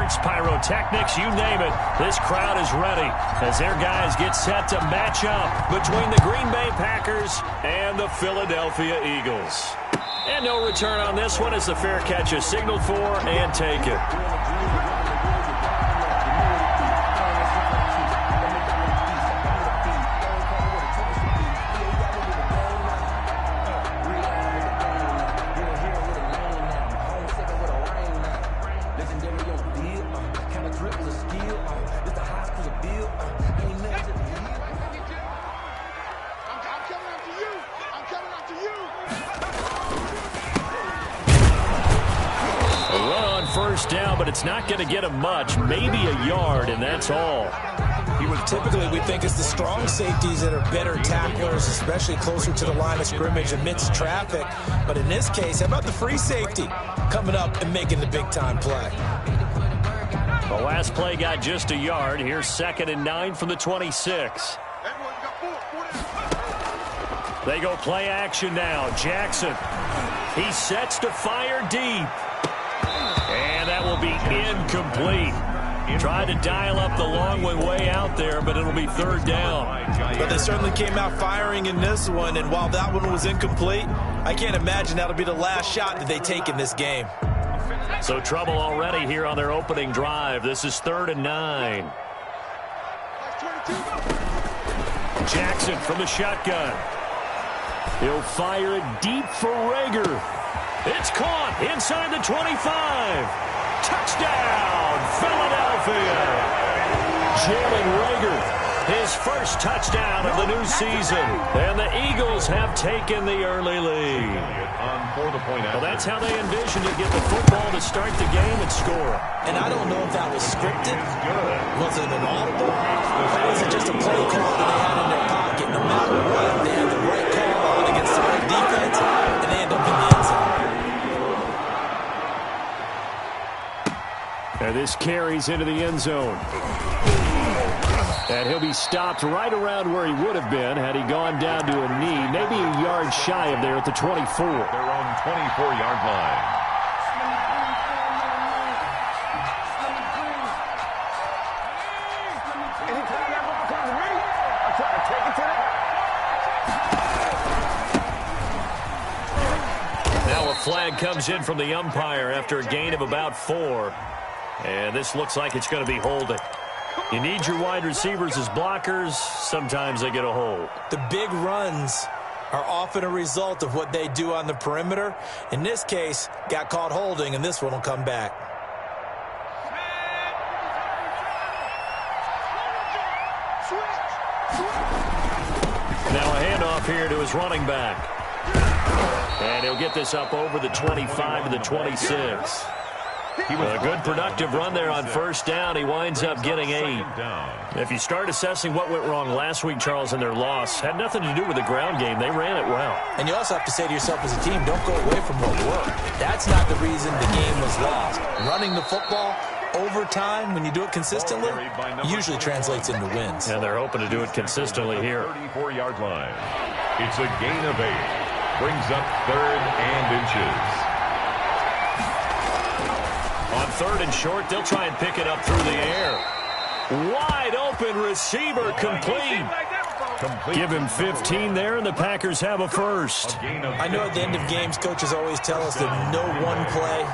fireworks, pyrotechnics, you name it. This crowd is ready as their guys get set to match up between the Green Bay Packers and the Philadelphia Eagles. And no return on this one as the fair catch is signaled for and taken. First down, but it's not going to get him much, maybe a yard, and that's all. Typically, we think it's the strong safeties that are better tacklers, especially closer to the line of scrimmage amidst traffic. But in this case, how about the free safety coming up and making the big-time play? The last play got just a yard. Here's 2nd and 9 from the 26. They go play action now. Jackson. He sets to fire deep. And that will be incomplete. Tried to dial up the long one way out there, but it'll be 3rd down. But they certainly came out firing in this one, and while that one was incomplete, I can't imagine that'll be the last shot that they take in this game. So trouble already here on their opening drive. This is 3rd and 9. Jackson from the shotgun. He'll fire it deep for Rager. It's caught inside the 25. Touchdown, Philadelphia. Jalen Rager, his first touchdown of the new season. And the Eagles have taken the early lead. Well, that's how they envisioned to get the football to start the game and score. And I don't know if that was scripted. Was it an audible? Or was it just a play call that they had in their pocket? No matter what, they had the right call on against the right defense, and they end up in the end zone. And this carries into the end zone. And he'll be stopped right around where he would have been had he gone down to a knee, maybe a yard shy of there at the 24. They're on 24-yard line. Now a flag comes in from the umpire after a gain of about 4. And this looks like it's going to be holding. You need your wide receivers as blockers. Sometimes they get a hold. The big runs are often a result of what they do on the perimeter. In this case, got caught holding, and this one will come back. Now a handoff here to his running back. And he'll get this up over the 25 to the 26. A good productive run there on first down. He winds up getting 8. If you start assessing what went wrong last week, Charles, in their loss, had nothing to do with the ground game. They ran it well. And you also have to say to yourself as a team, don't go away from what worked. That's not the reason the game was lost. Running the football over time, when you do it consistently, usually translates into wins. And they're hoping to do it consistently here. 34-yard line. It's a gain of 8. Brings up 3rd and inches. On 3rd and short, they'll try and pick it up through the air. Wide open receiver, complete. Give him 15 there, and the Packers have a first. I know at the end of games, coaches always tell us that no one play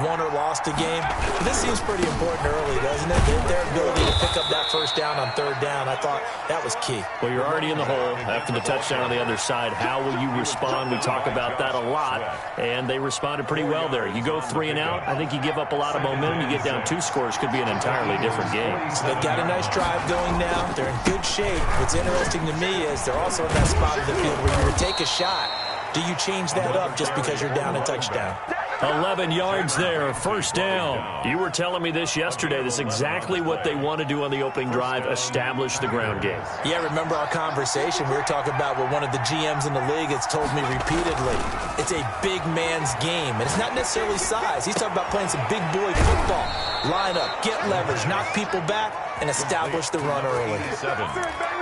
won or lost a game. But this seems pretty important early, doesn't it? Their ability to pick up that first down on 3rd down, I thought that was key. Well, you're already in the hole after the touchdown on the other side. How will you respond? We talk about that a lot, and they responded pretty well there. You go 3 and out, I think you give up a lot of momentum. You get down 2 scores, could be an entirely different game. So they've got a nice drive going now. They're in good shape. What's interesting to me is they're also in that spot of the field where you would take a shot. Do you change that up just because you're down a touchdown? 11 yards there, first down. You were telling me this yesterday. This is exactly what they want to do on the opening drive, establish the ground game. Yeah, remember our conversation? We were talking about what one of the GMs in the league has told me repeatedly. It's a big man's game, and it's not necessarily size. He's talking about playing some big boy football. Line up, get leverage, knock people back, and establish the run early.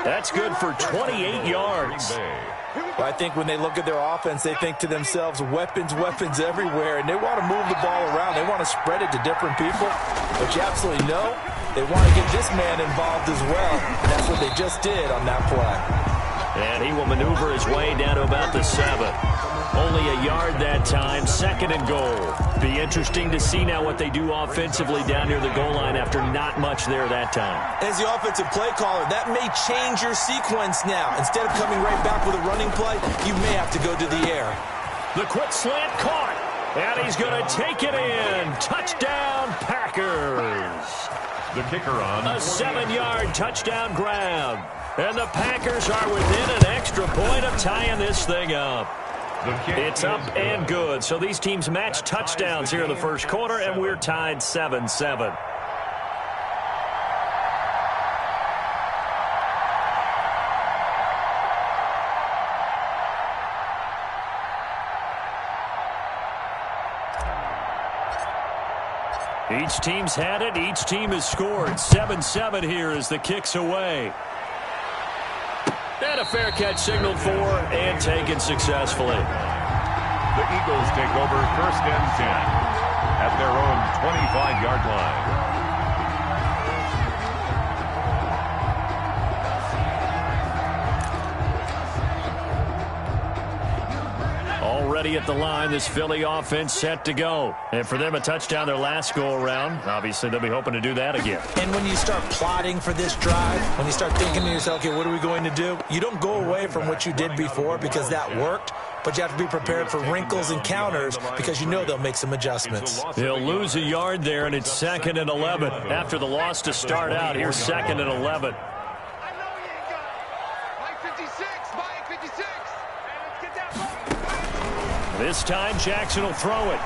That's good for 28 yards. Well, I think when they look at their offense, they think to themselves, weapons, weapons everywhere, and they want to move the ball around. They want to spread it to different people. But you absolutely know they want to get this man involved as well, and that's what they just did on that play. And he will maneuver his way down to about the 7. Only a yard that time, 2nd and goal. Be interesting to see now what they do offensively down near the goal line after not much there that time. As the offensive play caller, that may change your sequence now. Instead of coming right back with a running play, you may have to go to the air. The quick slant caught, and he's going to take it in. Touchdown, Packers. The kicker on. A 7-yard touchdown grab. And the Packers are within an extra point of tying this thing up. It's up and good. So these teams match touchdowns here in the first quarter, and we're tied 7-7. Each team's had it. Each team has scored. 7-7 here as the kick's away. And a fair catch signaled for and taken successfully. The Eagles take over 1st and 10 at their own 25-yard line. Already at the line, this Philly offense set to go. And for them, a touchdown their last go-around. Obviously, they'll be hoping to do that again. And when you start plotting for this drive, when you start thinking to yourself, okay, what are we going to do? You don't go away from what you did before because that worked, but you have to be prepared for wrinkles and counters because you know they'll make some adjustments. They'll lose a yard there, and it's 2nd and 11. After the loss to start out, here's 2nd and 11. This time, Jackson will throw it.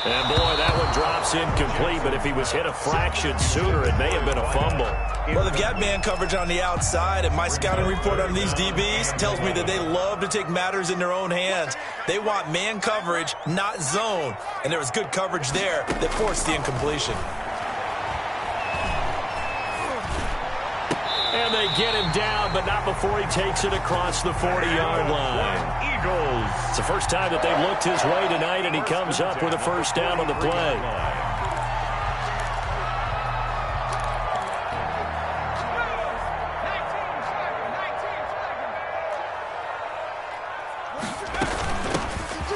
And, boy, that one drops incomplete, but if he was hit a fraction sooner, it may have been a fumble. Well, they've got man coverage on the outside, and my scouting report on these DBs tells me that they love to take matters in their own hands. They want man coverage, not zone. And there was good coverage there that forced the incompletion. And they get him down, but not before he takes it across the 40-yard line. Eagles. It's the first time that they've looked his way tonight, and he comes up with a first down on the play.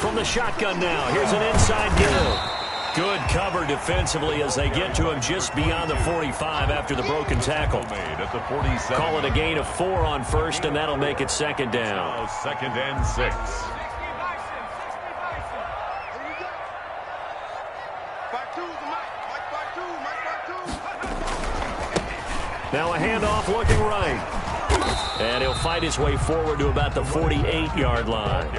From the shotgun now, here's an inside give. Good cover defensively as they get to him just beyond the 45 after the broken tackle. At the 47. Call it a gain of 4 on first, and that'll make it 2nd down. Now 2nd and 6. Now a handoff looking right. And he'll fight his way forward to about the 48-yard line.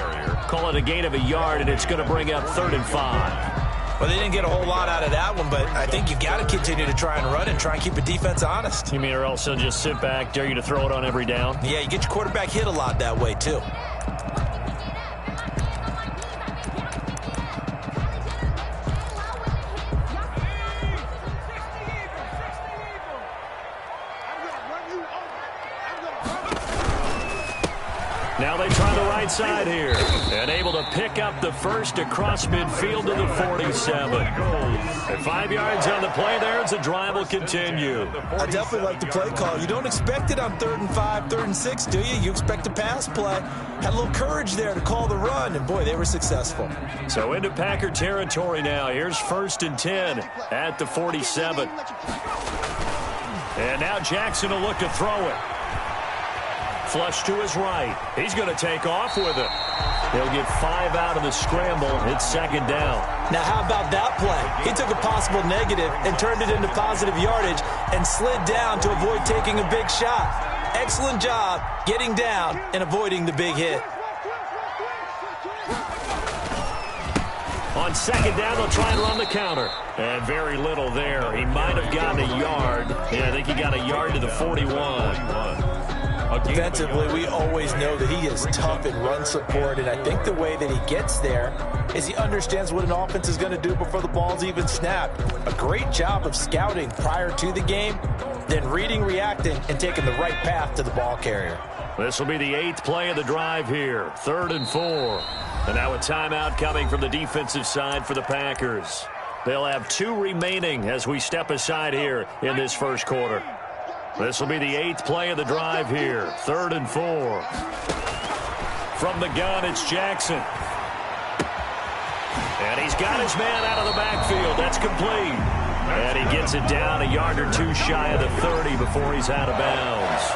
Call it a gain of a yard, and it's going to bring up 3rd and 5. Well, they didn't get a whole lot out of that one, but I think you got to continue to try and run and try and keep the defense honest. You mean or else he'll just sit back, dare you to throw it on every down? Yeah, you get your quarterback hit a lot that way, too. Now they try the right side here. And able to pick up the first across midfield to the 47. At 5 yards on the play there, as the drive will continue. I definitely like the play call. You don't expect it on 3rd and 5, 3rd and 6, do you? You expect a pass play. Had a little courage there to call the run, and boy, they were successful. So into Packer territory now. Here's 1st and 10 at the 47. And now Jackson will look to throw it. Flush to his right. He's going to take off with it. He'll get 5 out of the scramble. It's 2nd down. Now, how about that play? He took a possible negative and turned it into positive yardage and slid down to avoid taking a big shot. Excellent job getting down and avoiding the big hit. On 2nd down, they'll try and run the counter. And very little there. He might have gotten a yard. Yeah, I think he got a yard to the 41. Defensively, we always know that he is tough in run support, and I think the way that he gets there is he understands what an offense is going to do before the ball's even snapped. A great job of scouting prior to the game, then reading, reacting, and taking the right path to the ball carrier. This will be the 8th play of the drive here. 3rd and 4. And now a timeout coming from the defensive side for the Packers. They'll have 2 remaining as we step aside here in this first quarter. This will be the 8th play of the drive here. 3rd and 4. From the gun, it's Jackson. And he's got his man out of the backfield. That's complete. And he gets it down a yard or 2 shy of the 30 before he's out of bounds.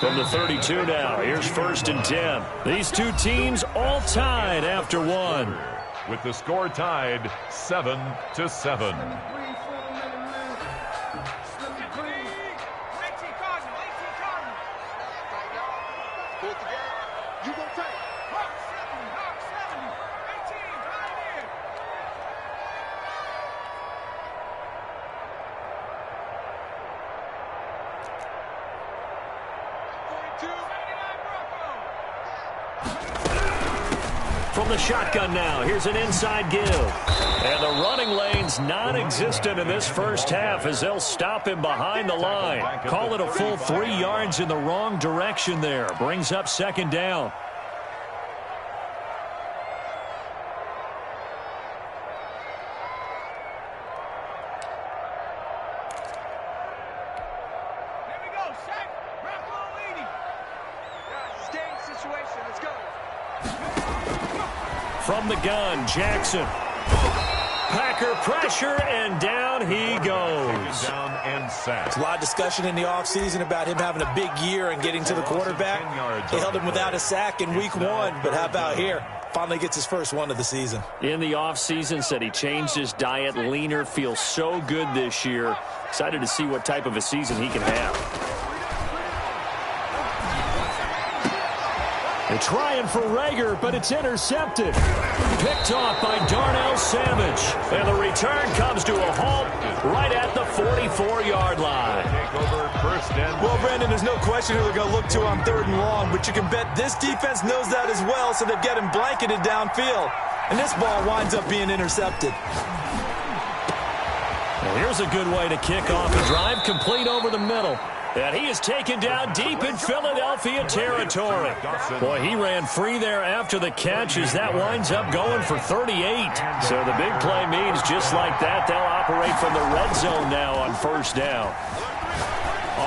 From the 32 now, here's 1st and 10. These 2 teams all tied after 1. With the score tied 7-7. From the shotgun now, here's an inside give. And the running lane's non-existent in this first half as they'll stop him behind the line. Call it a full 3 yards in the wrong direction there. Brings up 2nd down. From the gun, Jackson. Packer pressure, and down he goes. Down and sacked. There's a lot of discussion in the offseason about him having a big year and getting to the quarterback. They held him without a sack in week 1, but how about here? Finally gets his first one of the season. In the offseason, said he changed his diet, leaner, feels so good this year. Excited to see what type of a season he can have. They're trying for Rager, but it's intercepted. Picked off by Darnell Savage. And the return comes to a halt right at the 44-yard line. Well, Brandon, there's no question who they're going to look to on 3rd and long, but you can bet this defense knows that as well, so they've got him blanketed downfield. And this ball winds up being intercepted. Well, here's a good way to kick off a drive, complete over the middle. And he is taken down deep in Philadelphia territory. Boy, he ran free there after the catch as that winds up going for 38. So the big play means just like that, they'll operate from the red zone now on 1st down.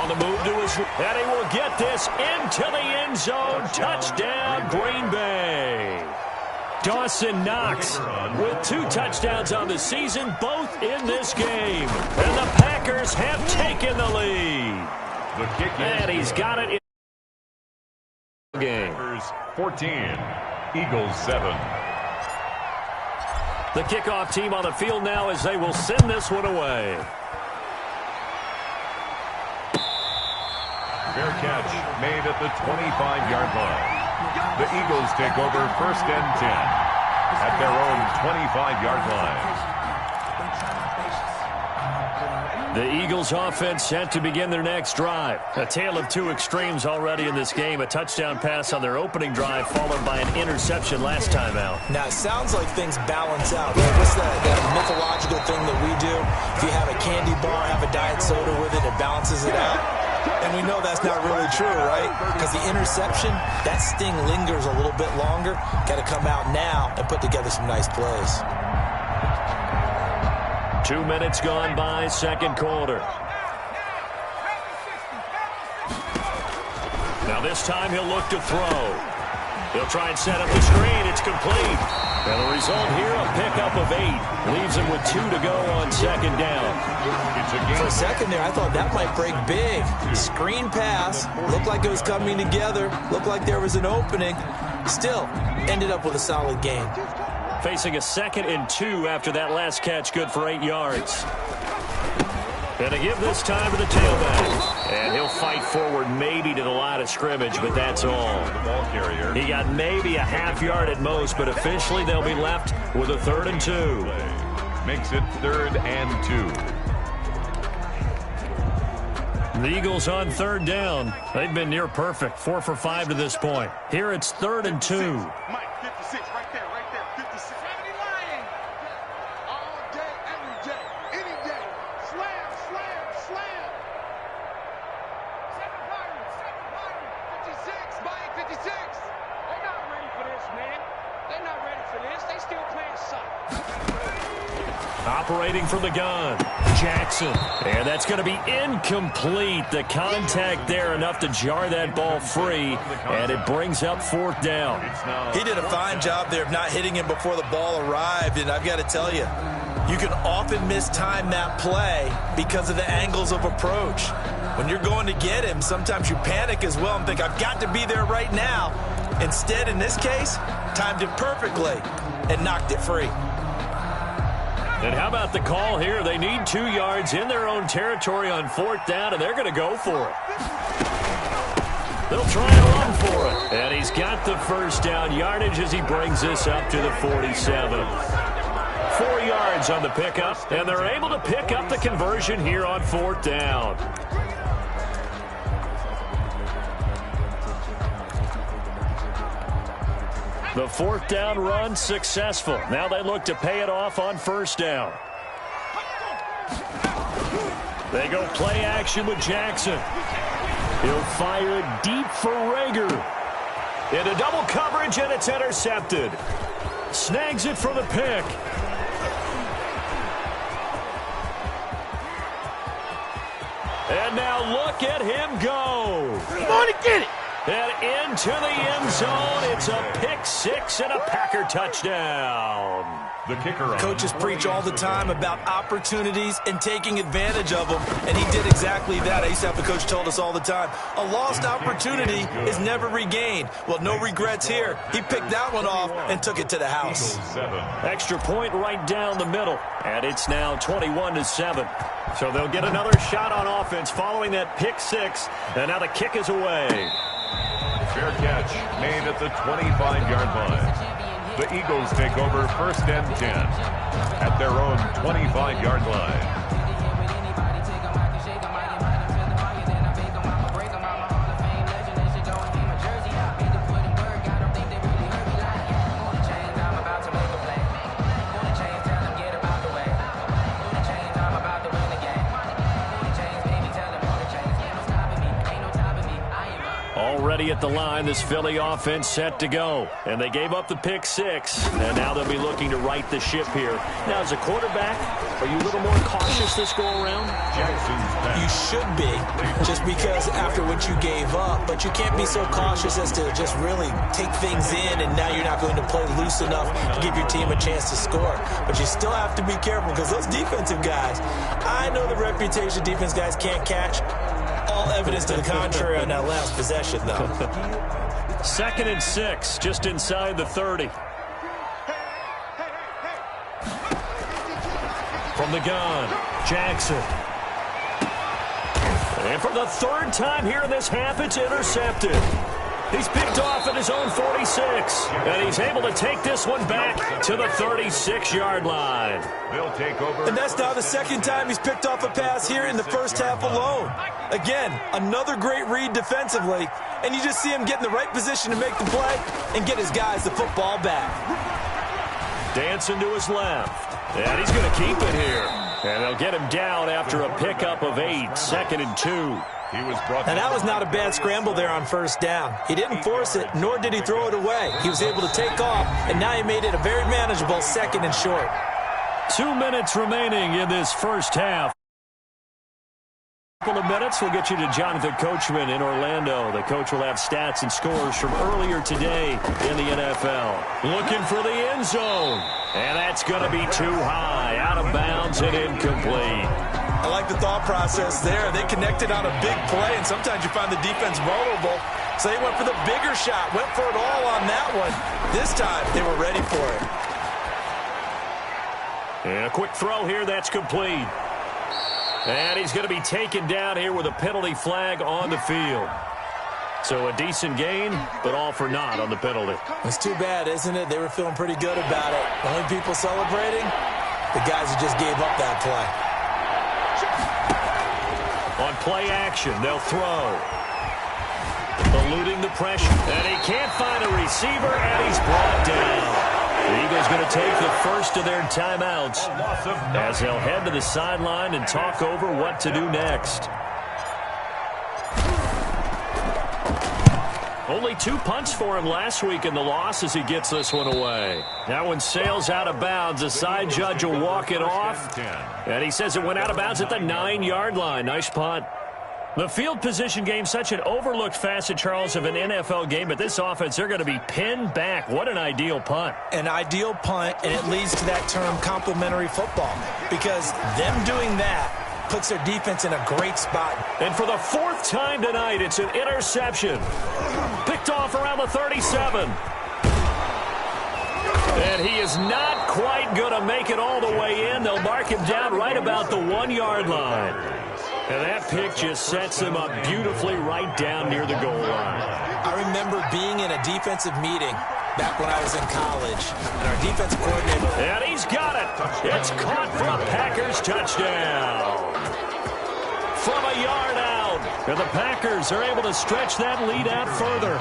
On the move to his, and he will get this into the end zone. Touchdown, Green Bay. Dawson Knox with 2 touchdowns on the season, both in this game. And the Packers have taken the lead. The kick and he's got it in the game. 14, Eagles 7. The kickoff team on the field now as they will send this one away. Fair catch made at the 25-yard line. The Eagles take over 1st and 10 at their own 25-yard line. The Eagles offense set to begin their next drive. A tale of 2 extremes already in this game. A touchdown pass on their opening drive followed by an interception last time out. Now, it sounds like things balance out. What's that mythological thing that we do? If you have a candy bar, have a diet soda with it, it balances it out. And we know that's not really true, right? Because the interception, that sting lingers a little bit longer. Got to come out now and put together some nice plays. 2 minutes gone by, 2nd quarter. Now this time he'll look to throw. He'll try and set up the screen. It's complete. And the result here, a pickup of 8. Leaves him with 2 to go on 2nd down. For a second there, I thought that might break big. Screen pass. Looked like it was coming together. Looked like there was an opening. Still, ended up with a solid gain. Facing a 2nd and 2 after that last catch, good for 8 yards. And to give this time to the tailback. And he'll fight forward maybe to the line of scrimmage, but that's all. He got maybe a half yard at most, but officially they'll be left with a 3rd and 2. Makes it 3rd and 2. The Eagles on 3rd down. They've been near perfect, 4 for 5 to this point. Here it's 3rd and 2. Operating from the gun, Jackson. And that's going to be incomplete. The contact there enough to jar that ball free, and it brings up 4th down. He did a fine job there of not hitting him before the ball arrived, and I've got to tell you, you can often mistime that play because of the angles of approach. When you're going to get him, sometimes you panic as well and think, I've got to be there right now. Instead, in this case, timed it perfectly and knocked it free. And how about the call here? They need 2 yards in their own territory on 4th down, and they're going to go for it. They'll try and run for it. And he's got the 1st down yardage as he brings this up to the 47. 4 yards on the pickup, and they're able to pick up the conversion here on 4th down. The 4th down run successful. Now they look to pay it off on 1st down. They go play action with Jackson. He'll fire it deep for Rager. Into double coverage, and it's intercepted. Snags it for the pick. And now look at him go. Come on and get it. And into the end zone. It's a pick 6 and a Packer touchdown. The kicker. Coaches preach all the time about opportunities and taking advantage of them, and he did exactly that. I used to have a coach told us all the time, a lost opportunity is never regained. Well, no regrets here. He picked that one off and took it to the house. Extra point right down the middle, and it's now 21-7. So they'll get another shot on offense following that pick 6, and now the kick is away. Fair catch made at the 25-yard line. The Eagles take over 1st and 10 at their own 25-yard line. Already at the line, this Philly offense set to go. And they gave up the pick 6, and now they'll be looking to right the ship here. Now, as a quarterback, are you a little more cautious this go-around? You should be, just because after what you gave up, but you can't be so cautious as to just really take things in, and now you're not going to play loose enough to give your team a chance to score. But you still have to be careful because those defensive guys, I know the reputation defense guys can't catch. All evidence to the contrary on that last possession, though. 2nd and 6, just inside the 30. From the gun, Jackson. And for the 3rd time here in this half, it's intercepted. He's picked off at his own 46, and he's able to take this one back to the 36-yard line. They'll take over. And that's now the 2nd time he's picked off a pass here in the 1st half alone. Again, another great read defensively, and you just see him get in the right position to make the play and get his guys the football back. Dancing to his left, and he's going to keep it here. And they'll get him down after a pickup of 8, 2nd and 2. And that was not a bad scramble there on 1st down. He didn't force it, nor did he throw it away. He was able to take off, and now he made it a very manageable 2nd and short. 2 minutes remaining in this 1st half. Couple of minutes, we'll get you to Jonathan Coachman in Orlando. The coach will have stats and scores from earlier today in the NFL. Looking for the end zone, and that's going to be too high, out of bounds and incomplete. I like the thought process there. They connected on a big play, and sometimes you find the defense vulnerable. So they went for the bigger shot, went for it all on that one. This time, they were ready for it. And a quick throw here, that's complete. And he's going to be taken down here with a penalty flag on the field. So a decent gain, but all for naught on the penalty. It's too bad, isn't it? They were feeling pretty good about it. The only people celebrating, the guys who just gave up that play. On play action, they'll throw. Eluding the pressure. And he can't find a receiver, and he's brought down. The Eagles going to take the first of their timeouts as they'll head to the sideline and talk over what to do next. Only 2 punts for him last week in the loss as he gets this one away. That one sails out of bounds. The side judge will walk it off. And he says it went out of bounds at the 9-yard line. Nice punt. The field position game, such an overlooked facet, Charles, of an NFL game. But this offense, they're going to be pinned back. What an ideal punt. An ideal punt, and it leads to that term complementary football. Because them doing that puts their defense in a great spot. And for the 4th time tonight, it's an interception. Picked off around the 37. And he is not quite going to make it all the way in. They'll mark him down right about the 1-yard line. And that pick just sets him up beautifully right down near the goal line. I remember being in a defensive meeting back when I was in college, and our defensive coordinator... And he's got it. It's caught for a Packers touchdown. From a yard out. And the Packers are able to stretch that lead out further.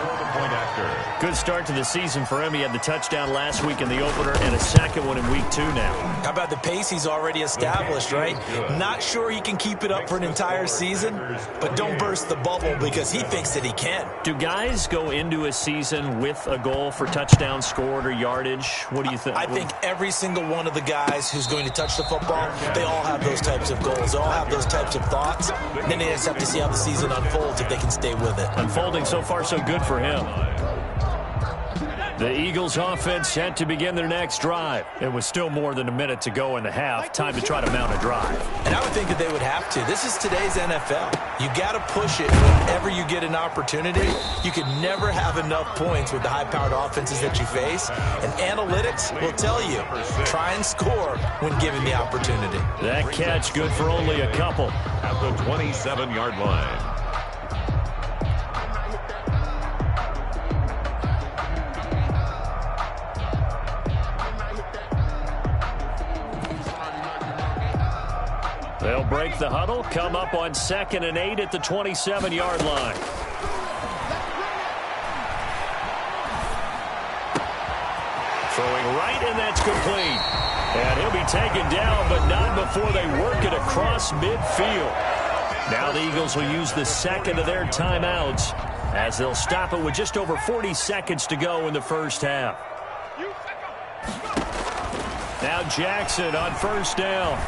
Good start to the season for him. He had the touchdown last week in the opener and a second one in week 2 now. How about the pace he's already established, right? Not sure he can keep it up for an entire season, but don't burst the bubble because he thinks that he can. Do guys go into a season with a goal for touchdown scored or yardage? What do you think? I think every single one of the guys who's going to touch the football, they all have those types of goals. They all have those types of thoughts. Then they just have to see how the season unfolds if they can stay with it. Unfolding so far so good for him. The Eagles offense set to begin their next drive. It was still more than a minute to go in the half. Time to try to mount a drive. And I would think that they would have to. This is today's NFL. You got to push it whenever you get an opportunity. You can never have enough points with the high-powered offenses that you face. And analytics will tell you, try and score when given the opportunity. That catch good for only a couple. At the 27-yard line. They'll break the huddle, come up on 2nd and 8 at the 27-yard line. Throwing right, and that's complete. And he'll be taken down, but not before they work it across midfield. Now the Eagles will use the second of their timeouts as they'll stop it with just over 40 seconds to go in the first half. Now Jackson on first down.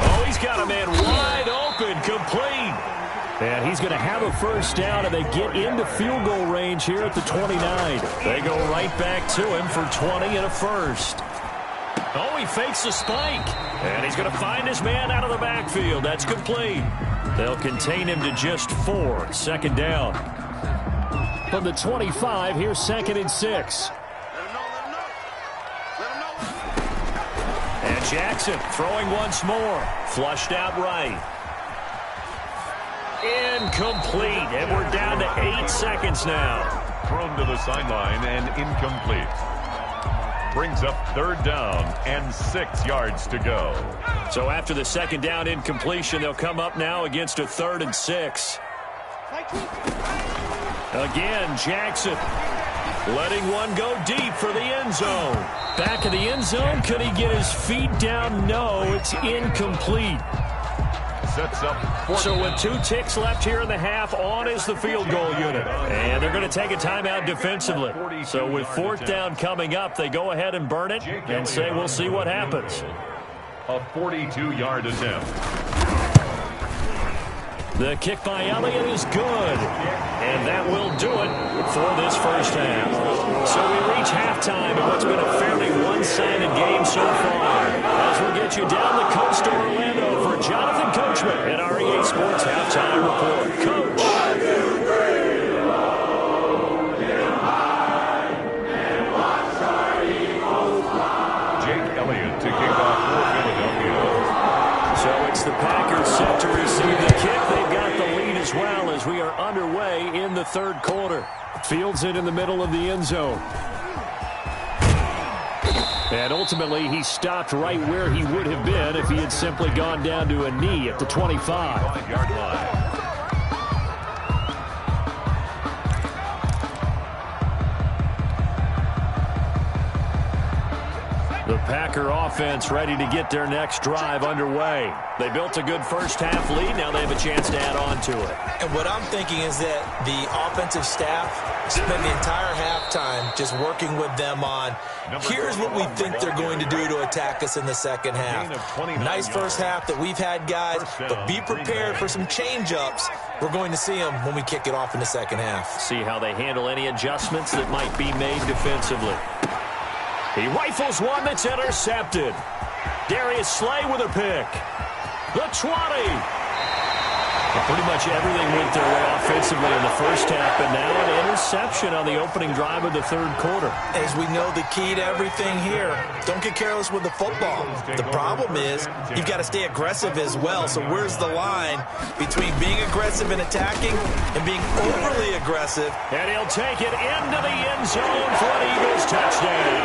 Oh, he's got a man wide open, complete. And he's going to have a first down, and they get into field goal range here at the 29. They go right back to him for 20 and a first. Oh, he fakes the spike. And he's going to find his man out of the backfield. That's complete. They'll contain him to just 4. Second down. From the 25, here's 2nd and 6. And Jackson throwing once more. Flushed out right. Incomplete. And we're down to 8 seconds now. Thrown to the sideline and incomplete. Brings up 3rd down and 6 yards to go. So after the second down incompletion, they'll come up now against a 3rd and 6. Again, Jackson letting one go deep for the end zone. Back of the end zone. Could he get his feet down? No, it's incomplete. Sets up. So with 2 ticks left here in the half, on is the field goal unit. And they're going to take a timeout defensively. So with 4th down coming up, they go ahead and burn it and say we'll see what happens. A 42-yard attempt. The kick by Elliott is good. And that will do it for this first half. So we reach halftime in what's been a fairly one-sided game so far. As we'll get you down the coast to Orlando for Jonathan Coachman at our EA Sports Halftime Report. Coach. Jake Elliott to kick off for Philadelphia. So it's the Packers set to receive the kick. They've got the lead as well as we are underway in the 3rd quarter. Fields it in the middle of the end zone. And ultimately, he stopped right where he would have been if he had simply gone down to a knee at the 25-yard line. The Packer offense ready to get their next drive underway. They built a good first-half lead. Now they have a chance to add on to it. And what I'm thinking is that the offensive staff spend the entire halftime just working with them on, here's what we think they're going to do to attack us in the second half. Nice first half that we've had, guys, but be prepared for some change-ups. We're going to see them when we kick it off in the second half. See how they handle any adjustments that might be made defensively. He rifles one that's intercepted. Darius Slay with a pick. The 20. Well, pretty much everything went their way offensively in the first half, but now an interception on the opening drive of the third quarter. As we know, the key to everything here, don't get careless with the football. The problem is you've got to stay aggressive as well. So where's the line between being aggressive and attacking and being overly aggressive? And he'll take it into the end zone for an Eagles touchdown.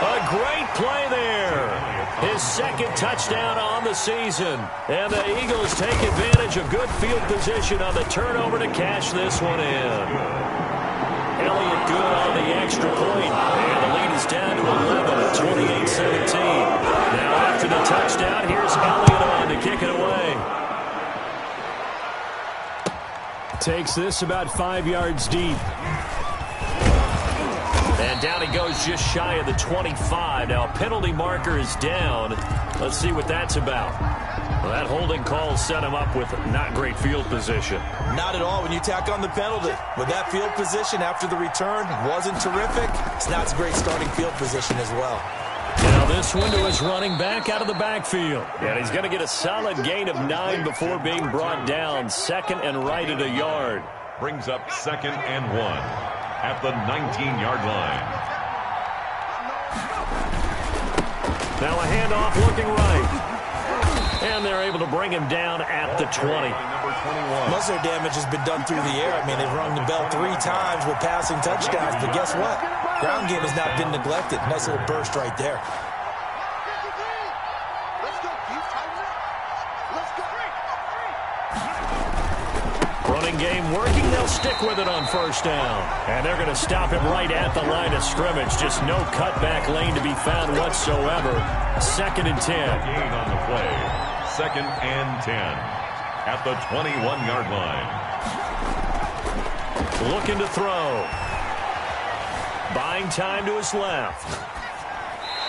A great play there. His second touchdown on the season. And the Eagles take advantage of good field position on the turnover to cash this one in. Elliott good on the extra point. And the lead is down to 11 at 28-17. Now after the touchdown, here's Elliott on to kick it away. Takes this about 5 yards deep. And down he goes just shy of the 25. Now a penalty marker is down. Let's see what that's about. Well, that holding call set him up with not great field position. Not at all when you tack on the penalty. With that field position after the return wasn't terrific. It's not a great starting field position as well. Now this one to his running back out of the backfield. And he's going to get a solid gain of 9 before being brought down. Second and right at a yard. Brings up 2nd and 1. At the 19-yard line. Now a handoff looking right. And they're able to bring him down at the 20. Most of their damage has been done through the air. I mean, they've rung the bell 3 times with passing touchdowns. But guess what? Ground game has not been neglected. Nice little burst right there. Running game working. They'll stick with it on first down. And they're going to stop him right at the line of scrimmage. Just no cutback lane to be found whatsoever. 2nd and 10. Gain on the play. 2nd and 10. At the 21-yard line. Looking to throw. Buying time to his left.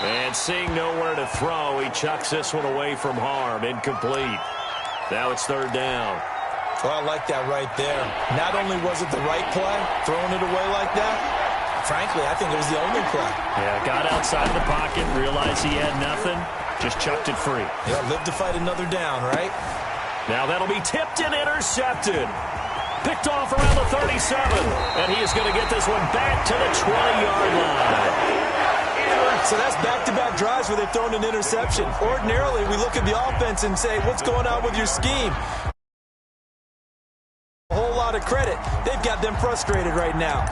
And seeing nowhere to throw, he chucks this one away from harm. Incomplete. Now it's 3rd down. Well, I like that right there. Not only was it the right play, throwing it away like that, frankly, I think it was the only play. Yeah, got outside of the pocket, realized he had nothing, just chucked it free. Yeah, live to fight another down, right? Now that'll be tipped and intercepted. Picked off around the 37, and he is going to get this one back to the 20-yard line. So that's back-to-back drives where they've thrown an interception. Ordinarily, we look at the offense and say, what's going on with your scheme? A whole lot of credit. They've got them frustrated right now.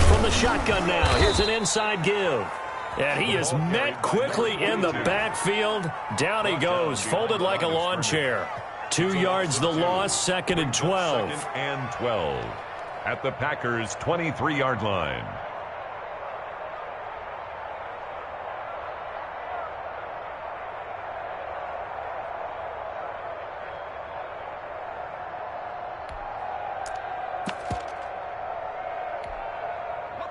From the shotgun now, here's an inside give. And he is met quickly in the backfield. Down he goes, folded like a lawn chair. 2 yards the loss, 2nd and 12. 2nd and 12. At the Packers' 23-yard line.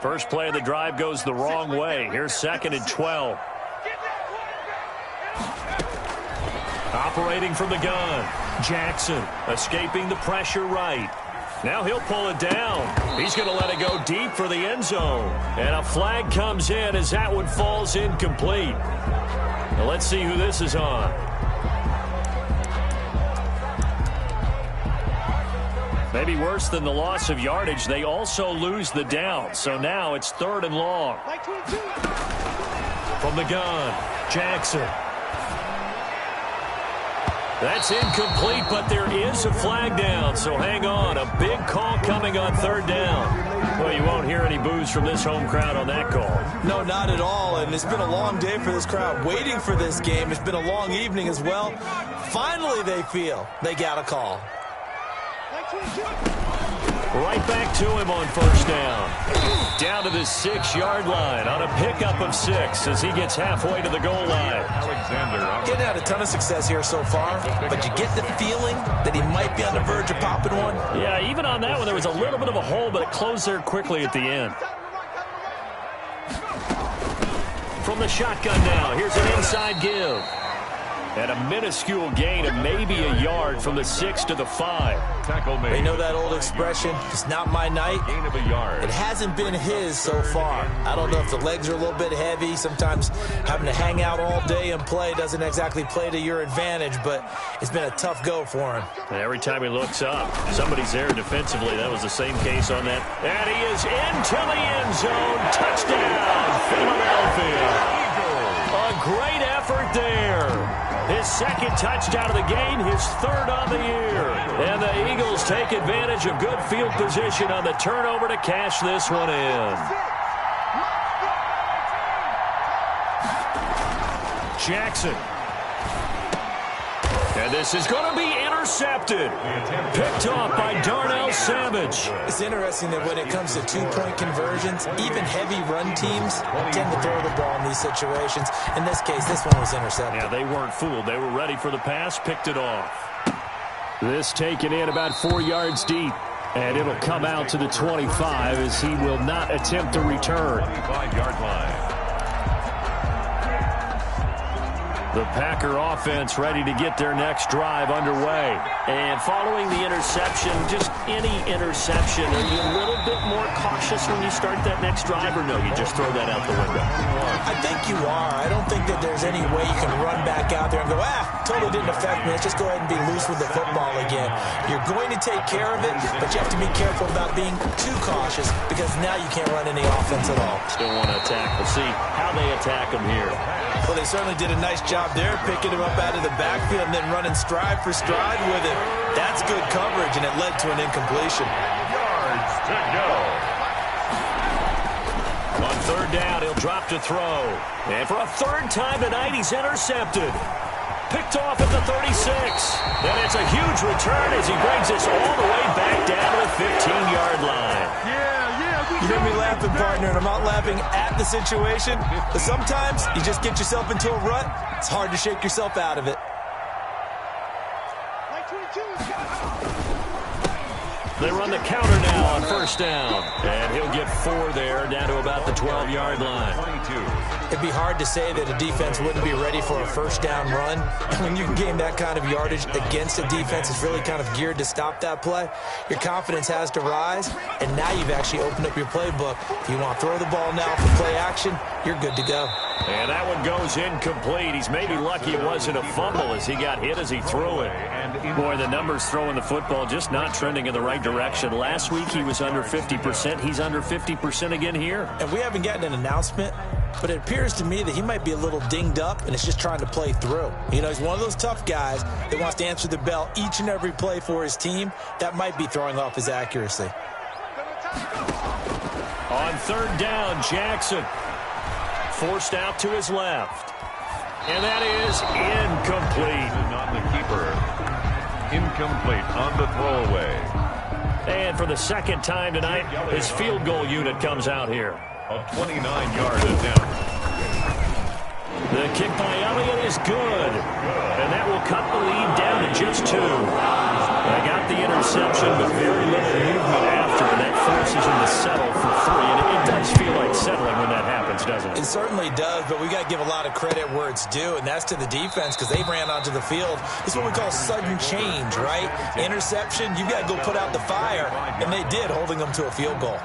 First play of the drive goes the wrong way. Here's 2nd and 12. Operating from the gun. Jackson escaping the pressure right. Now he'll pull it down. He's going to let it go deep for the end zone. And a flag comes in as that one falls incomplete. Now let's see who this is on. Maybe worse than the loss of yardage, they also lose the down. So now it's 3rd and long. From the gun, Jackson. That's incomplete, but there is a flag down, so hang on. A big call coming on third down. Well, you won't hear any boos from this home crowd on that call. No, not at all, and it's been a long day for this crowd waiting for this game. It's been a long evening as well. Finally, they feel they got a call. Right back to him on first down. Down to the 6-yard line on a pickup of 6 as he gets halfway to the goal line. Getting had a ton of success here so far, but you get the feeling that he might be on the verge of popping one. Yeah, even on that one, there was a little bit of a hole, but it closed there quickly at the end. From the shotgun now, here's an inside give. And a minuscule gain of maybe a yard from the 6 to the 5. Tackle made. They know that old expression, it's not my night. Gain of a yard. It hasn't been his so far. I don't know if the legs are a little bit heavy. Sometimes having to hang out all day and play doesn't exactly play to your advantage, but it's been a tough go for him. And every time he looks up, somebody's there defensively. That was the same case on that. And he is into the end zone. Touchdown, Philadelphia. A great effort there. His second touchdown of the game, his third on the year. And the Eagles take advantage of good field position on the turnover to cash this one in. Jackson. And this is going to be intercepted. Picked off by Darnell Savage. It's interesting that when it comes to two-point conversions, even heavy run teams tend to throw the ball in these situations. In this case, this one was intercepted. Yeah, they weren't fooled. They were ready for the pass, picked it off. This taken in about 4 yards deep. And it'll come out to the 25 as he will not attempt to return. 25-yard line. The Packer offense ready to get their next drive underway. And following the interception, just any interception, are you a little bit more cautious when you start that next drive, or no, you just throw that out the window? I think you are. I don't think that there's any way you can run back out there and go, totally didn't affect me. Let's just go ahead and be loose with the football again. You're going to take care of it, but you have to be careful about being too cautious because now you can't run any offense at all. Still want to attack. We'll see how they attack him here. Well, they certainly did a nice job there, picking him up out of the backfield and then running stride for stride with it. That's good coverage, and it led to an incompletion. Yards to go. On third down, he'll drop to throw. And for a third time tonight, he's intercepted. Picked off at the 36. And it's a huge return as he brings us all the way back down to the 15-yard line. You hear me laughing, partner, and I'm not laughing at the situation, but sometimes you just get yourself into a rut. It's hard to shake yourself out of it. They run the counter now on first down. And he'll get 4 there, down to about the 12-yard line. 22. It'd be hard to say that a defense wouldn't be ready for a first down run. When you can gain that kind of yardage against a defense that's really kind of geared to stop that play, your confidence has to rise, and now you've actually opened up your playbook. If you want to throw the ball now for play action, you're good to go. And that one goes incomplete. He's maybe lucky it wasn't a fumble as he got hit as he threw it. Boy, the numbers throwing the football just not trending in the right direction. Last week he was under 50%. He's under 50% again here. And we haven't gotten an announcement, but it appears to me that he might be a little dinged up and is just trying to play through. You know, he's one of those tough guys that wants to answer the bell each and every play for his team. That might be throwing off his accuracy. On third down, Jackson forced out to his left. And that is incomplete. On the keeper. Incomplete on the throwaway. And for the second time tonight, his field goal unit comes out here. A 29-yard attempt. The kick by Elliott is good. And that will cut the lead down to just 2. They got the interception, but very little movement after, and that forces him to settle for 3. And it does feel like settling when that happens, doesn't it? It certainly does, but we got to give a lot of credit where it's due, and that's to the defense because they ran onto the field. This is what we call sudden change, right? Interception, you got to go put out the fire, and they did, holding them to a field goal.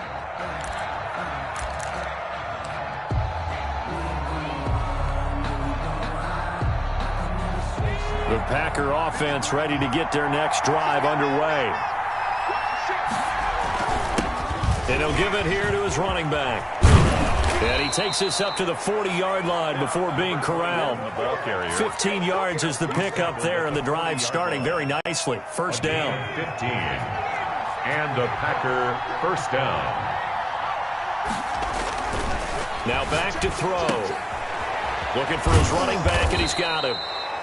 The Packer offense ready to get their next drive underway. And he'll give it here to his running back. And he takes this up to the 40-yard line before being corralled. 15 yards is the pickup there, and the drive starting very nicely. First down. 15. And a Packer first down. Now back to throw. Looking for his running back, and he's got him.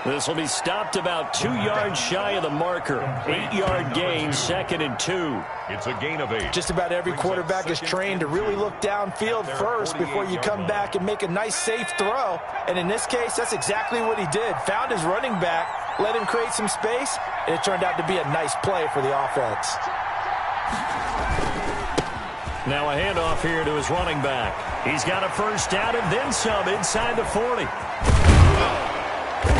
This will be stopped about 2 yards shy of the marker. 8-yard gain, 2nd and 2. It's a gain of 8. Just about every quarterback is trained to really look downfield first before you come back and make a nice, safe throw. And in this case, that's exactly what he did. Found his running back, let him create some space, and it turned out to be a nice play for the offense. Now a handoff here to his running back. He's got a first down and then some inside the 40.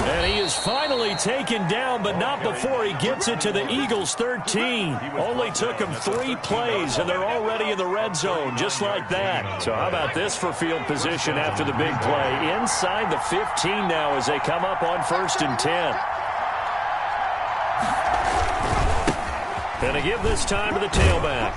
And he is finally taken down, but not before he gets it to the Eagles' 13. Only took him 3 plays, and they're already in the red zone, just like that. So how about this for field position after the big play? Inside the 15 now as they come up on 1st and 10. And to give this time to the tailback.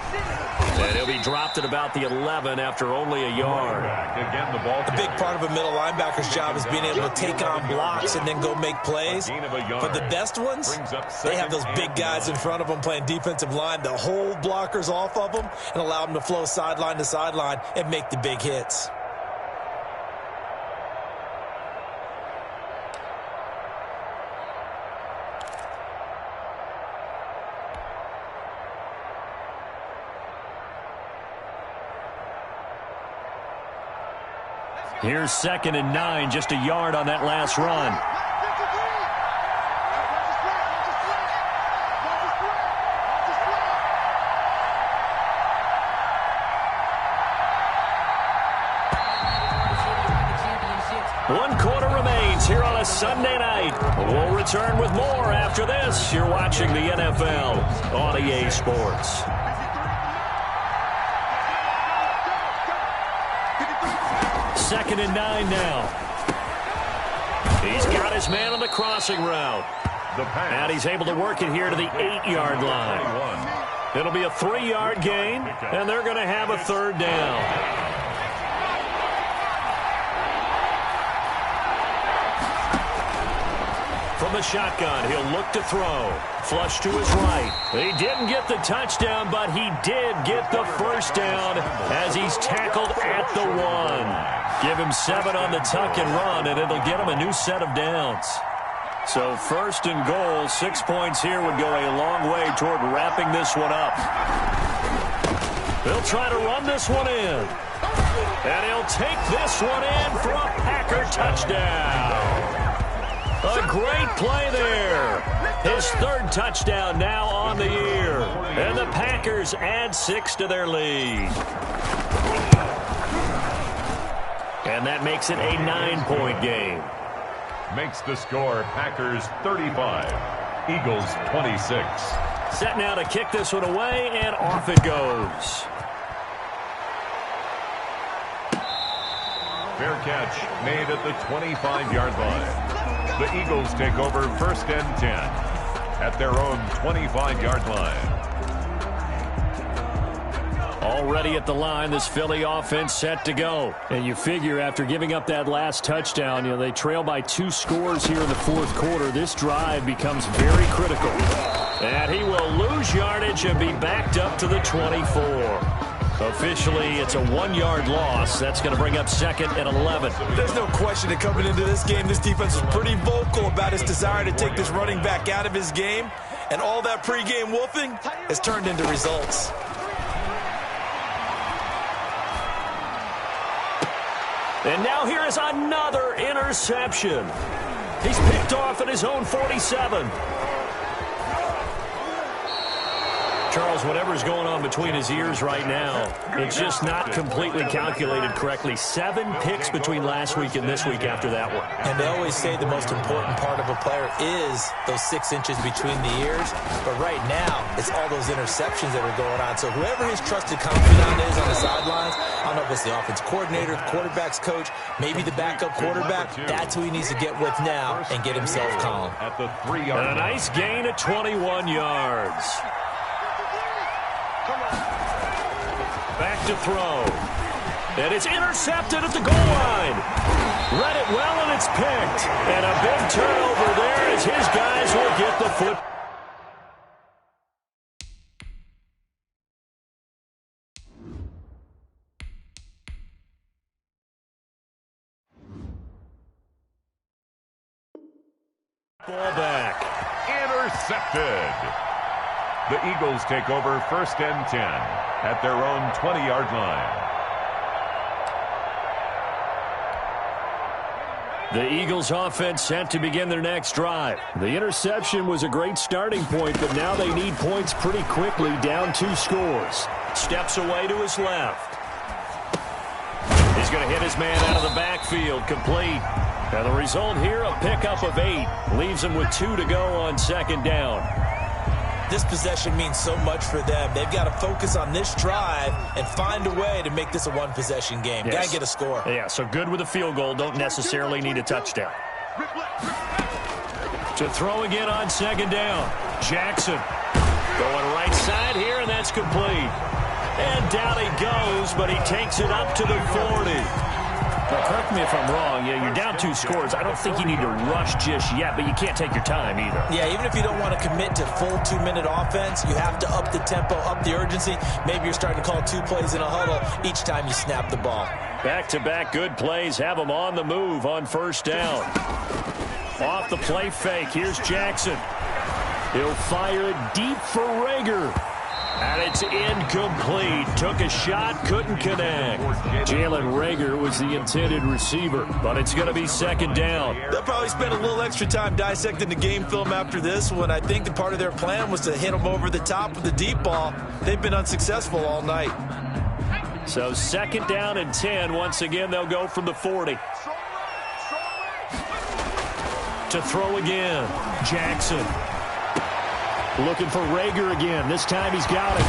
And he'll be dropped at about the 11 after only a yard. Again, the ball. A big part of a middle linebacker's job is being able to take on blocks and then go make plays. But the best ones, they have those big guys in front of them playing defensive line to hold blockers off of them and allow them to flow sideline to sideline and make the big hits. Here's 2nd and 9, just a yard on that last run. One quarter remains here on a Sunday night. We'll return with more after this. You're watching the NFL on EA Sports. Second and 9 now. He's got his man on the crossing route. And he's able to work it here to the 8-yard line. It'll be a 3-yard gain, and they're going to have a 3rd down. From the shotgun, he'll look to throw. Flush to his right. He didn't get the touchdown, but he did get the first down as he's tackled at the 1. Give him 7 on the tuck and run, and it'll get him a new set of downs. So 1st and goal, 6 points here would go a long way toward wrapping this one up. They'll try to run this one in. And he'll take this one in for a Packer touchdown. A great play there. His 3rd touchdown now on the year. And the Packers add 6 to their lead. And that makes it a 9-point game. Makes the score Packers 35, Eagles 26. Set now to kick this one away, and off it goes. Fair catch made at the 25-yard line. The Eagles take over 1st and 10 at their own 25-yard line. Already at the line, this Philly offense set to go. And you figure after giving up that last touchdown, they trail by 2 scores here in the 4th quarter. This drive becomes very critical. And he will lose yardage and be backed up to the 24. Officially, it's a 1-yard loss. That's going to bring up 2nd and 11. There's no question that coming into this game, this defense was pretty vocal about its desire to take this running back out of his game. And all that pregame wolfing has turned into results. And now here is another interception. He's picked off at his own 47. Charles, whatever's going on between his ears right now, it's just not completely calculated correctly. 7 picks between last week and this week after that one. And they always say the most important part of a player is those 6 inches between the ears. But right now, it's all those interceptions that are going on. So whoever his trusted confidant is on the sidelines, I don't know if it's the offense coordinator, the quarterback's coach, maybe the backup quarterback, that's who he needs to get with now and get himself calm. At the 3-yard line. A nice gain of 21 yards. Back to throw. And it's intercepted at the goal line. Read it well, and it's picked. And a big turnover there as his guys will get the foot. Ball back. Intercepted. The Eagles take over 1st and 10 at their own 20-yard line. The Eagles offense set to begin their next drive. The interception was a great starting point, but now they need points pretty quickly, down 2 scores. Steps away to his left. He's going to hit his man out of the backfield, complete. And the result here, a pickup of 8. Leaves him with 2 to go on 2nd down. This possession means so much for them. They've got to focus on this drive and find a way to make this a one-possession game. Yes. Got to get a score. Yeah, so good with a field goal. Don't necessarily need a touchdown. To throw again on 2nd down. Jackson going right side here, and that's complete. And down he goes, but he takes it up to the 40. Now, correct me if I'm wrong. Yeah, you're down 2 scores. I don't think you need to rush just yet, but you can't take your time either. Yeah, even if you don't want to commit to full 2-minute offense, you have to up the tempo, up the urgency. Maybe you're starting to call 2 plays in a huddle each time you snap the ball. Back-to-back good plays have them on the move on 1st down. Off the play fake, here's Jackson. He'll fire it deep for Rager. And it's incomplete. Took a shot, couldn't connect. Jalen Rager was the intended receiver, but it's going to be 2nd down. They'll probably spend a little extra time dissecting the game film after this one. I think the part of their plan was to hit him over the top with the deep ball. They've been unsuccessful all night. So 2nd down and 10. Once again, they'll go from the 40. To throw again, Jackson. Looking for Rager again. This time he's got it.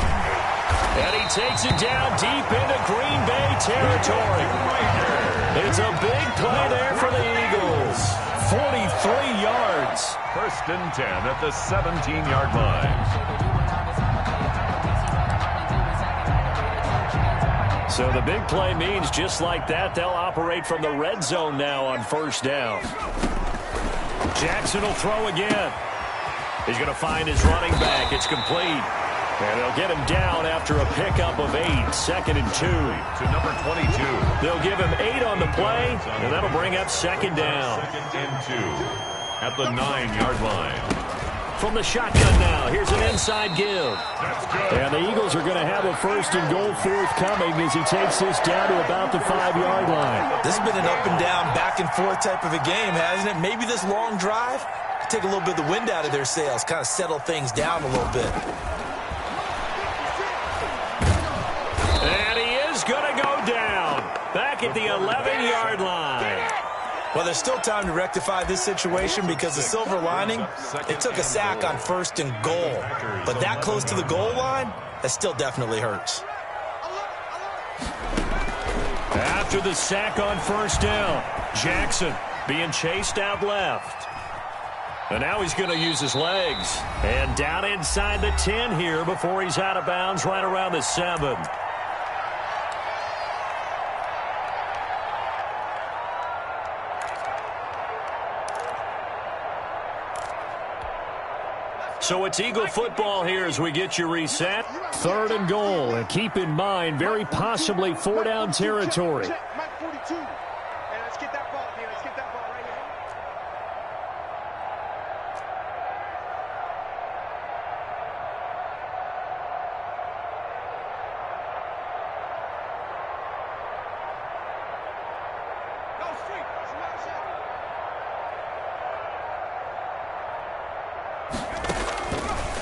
And he takes it down deep into Green Bay territory. It's a big play there for the Eagles. 43 yards. 1st and 10 at the 17-yard line. So the big play means just like that, they'll operate from the red zone now on 1st down. Jackson will throw again. He's going to find his running back. It's complete. And they'll get him down after a pickup of 8. 2nd and 2. To number 22. They'll give him 8 on the play, and that'll bring up 2nd down. 2nd and 2 at the 9-yard line. From the shotgun now, here's an inside give. And the Eagles are going to have a 1st and goal forthcoming as he takes this down to about the 5-yard line. This has been an up and down, back and forth type of a game, hasn't it? Maybe this long drive take a little bit of the wind out of their sails, kind of settle things down a little bit. And he is going to go down back at the 11-yard line. Well, there's still time to rectify this situation because the silver lining, it took a sack on 1st and goal. But that close to the goal line, that still definitely hurts. After the sack on 1st down, Jackson being chased out left. And now he's going to use his legs. And down inside the 10 here before he's out of bounds right around the 7. So it's Eagle football here as we get you reset. 3rd and goal. And keep in mind, very possibly 4-down territory.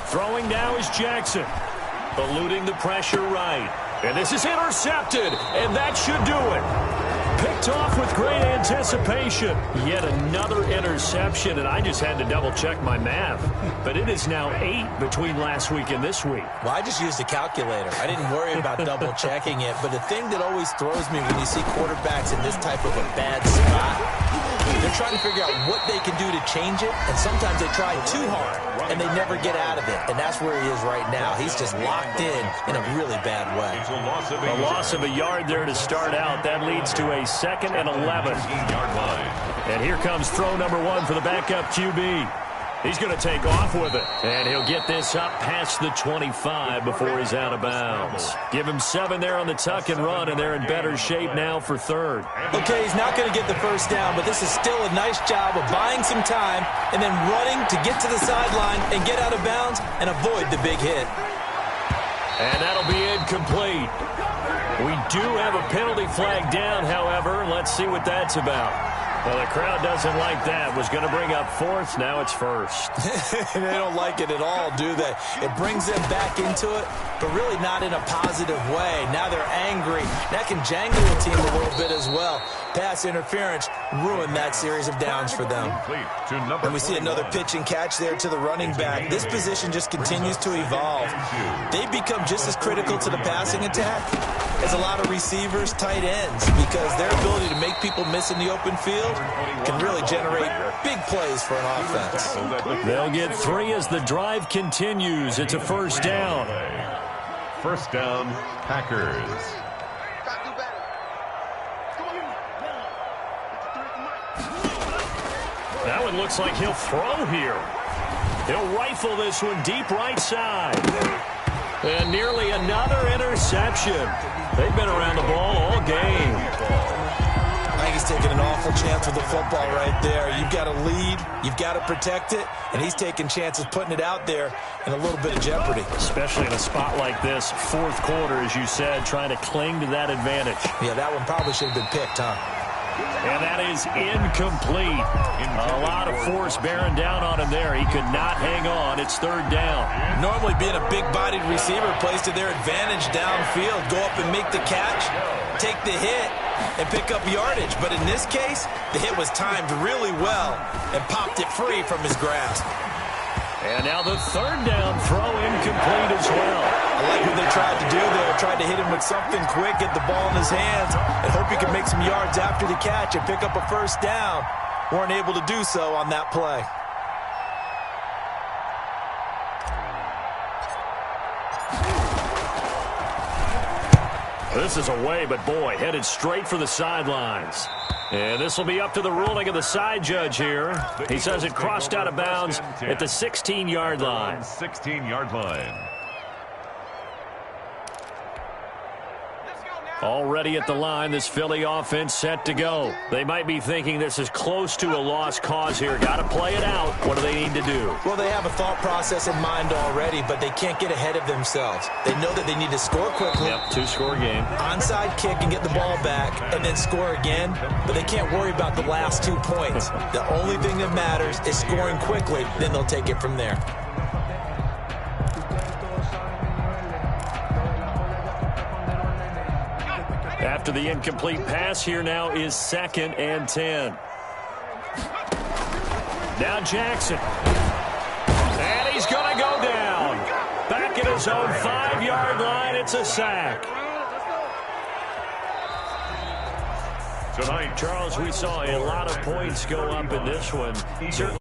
Throwing now is Jackson. Eluding the pressure right. And this is intercepted. And that should do it. Picked off with great anticipation. Yet another interception. And I just had to double check my math. But it is now 8 between last week and this week. Well, I just used a calculator. I didn't worry about double checking it. But the thing that always throws me when you see quarterbacks in this type of a bad spot, They're trying to figure out what they can do to change it, and sometimes they try too hard, and they never get out of it. And that's where he is right now. He's just locked in a really bad way. A loss of a yard there to start out. That leads to a 2nd and 11. And here comes throw number 1 for the backup QB. He's going to take off with it. And he'll get this up past the 25 before he's out of bounds. Give him 7 there on the tuck and run, and they're in better shape now for 3rd. Okay, he's not going to get the first down, but this is still a nice job of buying some time and then running to get to the sideline and get out of bounds and avoid the big hit. And that'll be incomplete. We do have a penalty flag down, however. Let's see what that's about. Well, the crowd doesn't like that. Was going to bring up 4th. Now it's 1st. They don't like it at all, do they? It brings them back into it, but really not in a positive way. Now they're angry. That can jangle the team a little bit as well. Pass interference ruined that series of downs for them. And we see another pitch and catch there to the running back. This position just continues to evolve. They become just as critical to the passing attack as a lot of receivers, tight ends, because their ability to make people miss in the open field can really generate big plays for an offense. They'll get 3 as the drive continues. It's a 1st down. 1st down, Packers. That one looks like he'll throw here. He'll rifle this one deep right side. And nearly another interception. They've been around the ball all game. I think he's taking an awful chance with the football right there. You've got to lead, you've got to protect it, and he's taking chances putting it out there in a little bit of jeopardy. Especially in a spot like this, 4th quarter, as you said, trying to cling to that advantage. Yeah, that one probably should have been picked, huh? And that is incomplete. A lot of force bearing down on him there. He could not hang on. It's 3rd down. Normally being a big-bodied receiver plays to their advantage downfield. Go up and make the catch, take the hit, and pick up yardage. But in this case, the hit was timed really well and popped it free from his grasp. And now the 3rd down throw incomplete as well. I like what they tried to do there. Tried to hit him with something quick, get the ball in his hands, and hope he can make some yards after the catch and pick up a 1st down. Weren't able to do so on that play. This is away, but boy, headed straight for the sidelines. And this will be up to the ruling of the side judge here. He says it crossed out of bounds at the 16-yard line. 16-yard line. Already at the line, this Philly offense set to go. They might be thinking this is close to a lost cause here. Got to play it out. What do they need to do? Well, they have a thought process in mind already, but they can't get ahead of themselves. They know that they need to score quickly. Yep, 2-score game. Onside kick and get the ball back and then score again, but they can't worry about the last 2 points. The only thing that matters is scoring quickly, then they'll take it from there. After the incomplete pass, here now is 2nd and 10. Now Jackson. And he's going to go down. Back at his own 5-yard line, it's a sack. Tonight, Charles, we saw a lot of points go up in this one. Certainly